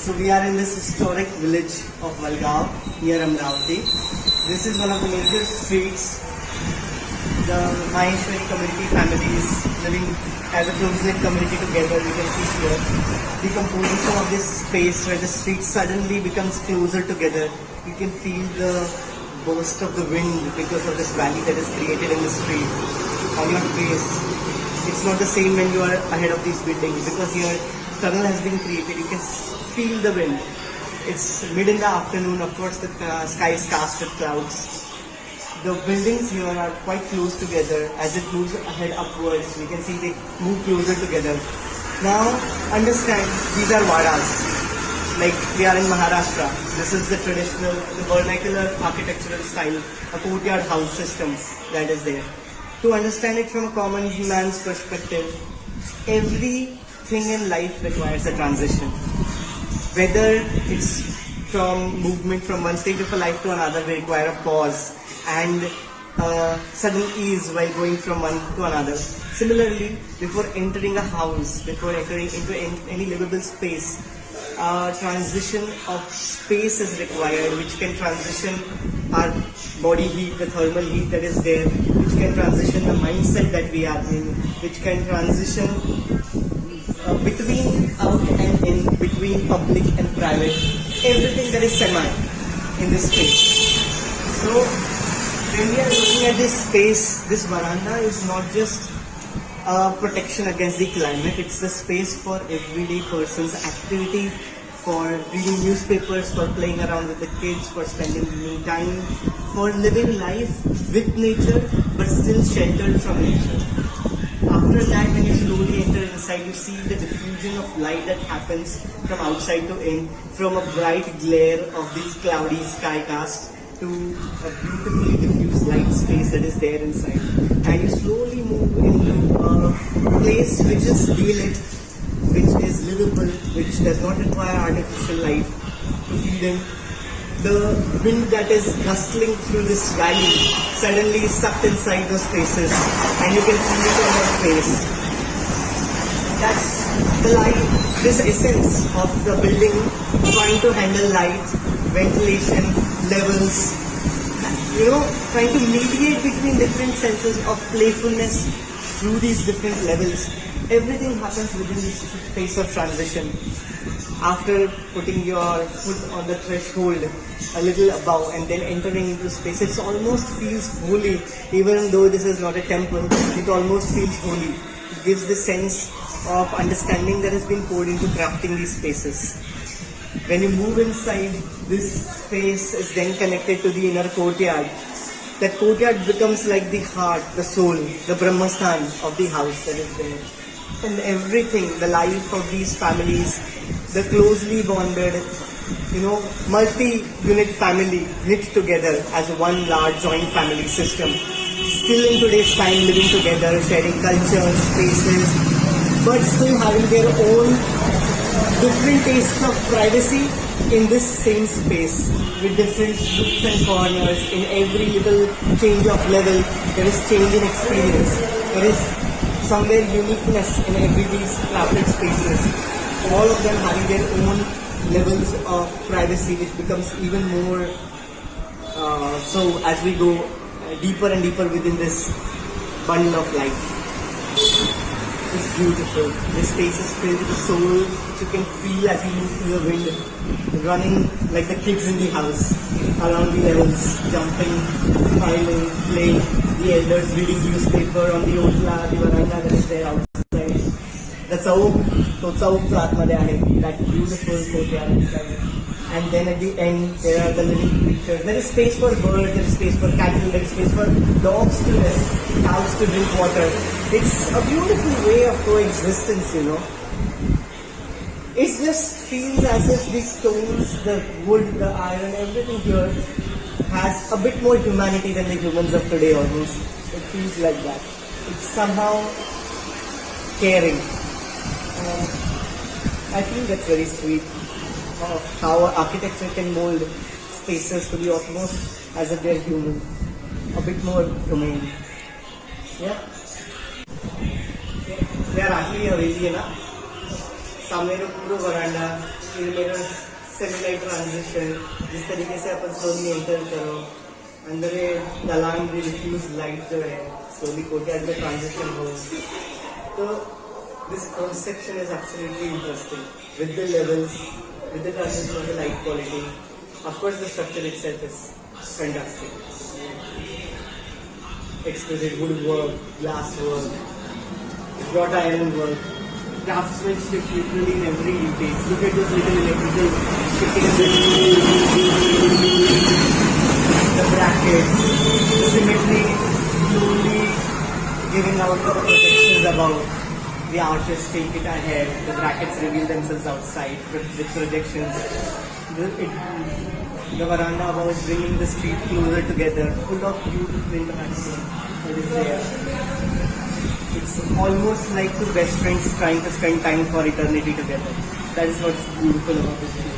So we are in this historic village of Valgaon near Amravati. This is one of the major streets. The Maheshwari community families living as a close-knit community together, you can see here. The composition of this space where the street suddenly becomes closer together. You can feel the burst of the wind because of this valley that is created in the street on your face. It's not the same when you are ahead of these buildings because your tunnel has been created. You can feel the wind. It's mid in the afternoon. Of course, the sky is cast with clouds. The buildings here are quite close together. As it moves ahead upwards, we can see they move closer together. Now, understand, these are vadas. Like we are in Maharashtra. This is the traditional, the vernacular architectural style, a courtyard house system that is there. To understand it from a common man's perspective, everything in life requires a transition. Whether it's from movement from one stage of a life to another, we require a pause and sudden ease while going from one to another. Similarly, before entering a house, before entering into any livable space, transition of space is required, which can transition our body heat, the thermal heat that is there, which can transition the mindset that we are in, which can transition between out and in, between public and private, everything that is semi in this space. So, when we are looking at this space, this veranda is not just protection against the climate, it's the space for everyday person's activity, for reading newspapers, for playing around with the kids, for spending me time, for living life with nature but still sheltered from nature. After that, when you slowly enter inside, you see the diffusion of light that happens from outside to in, from a bright glare of this cloudy sky cast to a beautifully diffused light space that is there inside. And you slowly move into a place which is daylit, which is livable, which does not require artificial light to feed in. The wind that is rustling through this valley suddenly is sucked inside those spaces and you can feel it on your face. That's the light, this essence of the building trying to handle light, ventilation, levels, trying to mediate between different senses of playfulness through these different levels. Everything happens within this space of transition. After putting your foot on the threshold a little above and then entering into space, it almost feels holy. Even though this is not a temple, it almost feels holy. It gives the sense of understanding that has been poured into crafting these spaces. When you move inside, this space is then connected to the inner courtyard. That courtyard becomes like the heart, the soul, the Brahmasthan of the house that is there. And everything, the life of these families, the closely bonded, multi-unit family knit together as one large joint family system. Still in today's time living together, sharing cultures, spaces, but still having their own different tastes of privacy in this same space with different nooks and corners. In every little change of level, there is change in experience. There is somewhere uniqueness in every these crafted spaces. All of them having their own levels of privacy, which becomes even more so as we go deeper and deeper within this bundle of life. It's beautiful. This space is filled with the soul, which you can feel as you move through the wind, running like the kids in the house, around the levels, jumping, smiling, playing, the elders reading newspaper on the otla, the veranda that is there outside. The Chauk, so Chauk's आतमध्ये आहे, that beautiful courtyard inside. And then at the end, there are the living creatures. There is space for birds, there is space for cattle, there is space for dogs to rest, cows to drink water. It's a beautiful way of coexistence, It just feels as if the stones, the wood, the iron, everything here has a bit more humanity than the humans of today almost. It feels like that. It's somehow caring. I think that's very sweet of how architecture can mold spaces to be almost as if they're human. A bit more humane. Yeah? They are actually a really, सामने का पूरा वरांडा, इन मेरा semi transition, जिस तरीके से अपन slowly enter करो, अंदर ये दलान भी डिफ्यूज लाइट जो है स्लोली कोर्टयार्ड में ट्रांजिशन हो, तो this cross section is absolutely interesting with the levels, with the transition of the light quality. Of course, the structure itself is fantastic. Exquisite woodwork, glass work, wrought iron work, craftsmanship literally in every detail. Look at those little electrical fittings, the brackets, the symmetry slowly giving out the projections about. The arches take it ahead, the brackets reveal themselves outside with projections. The veranda about bringing the street closer together, full of beautiful interaction that is there. It's almost like two best friends trying to spend time for eternity together. That is what's beautiful about this place.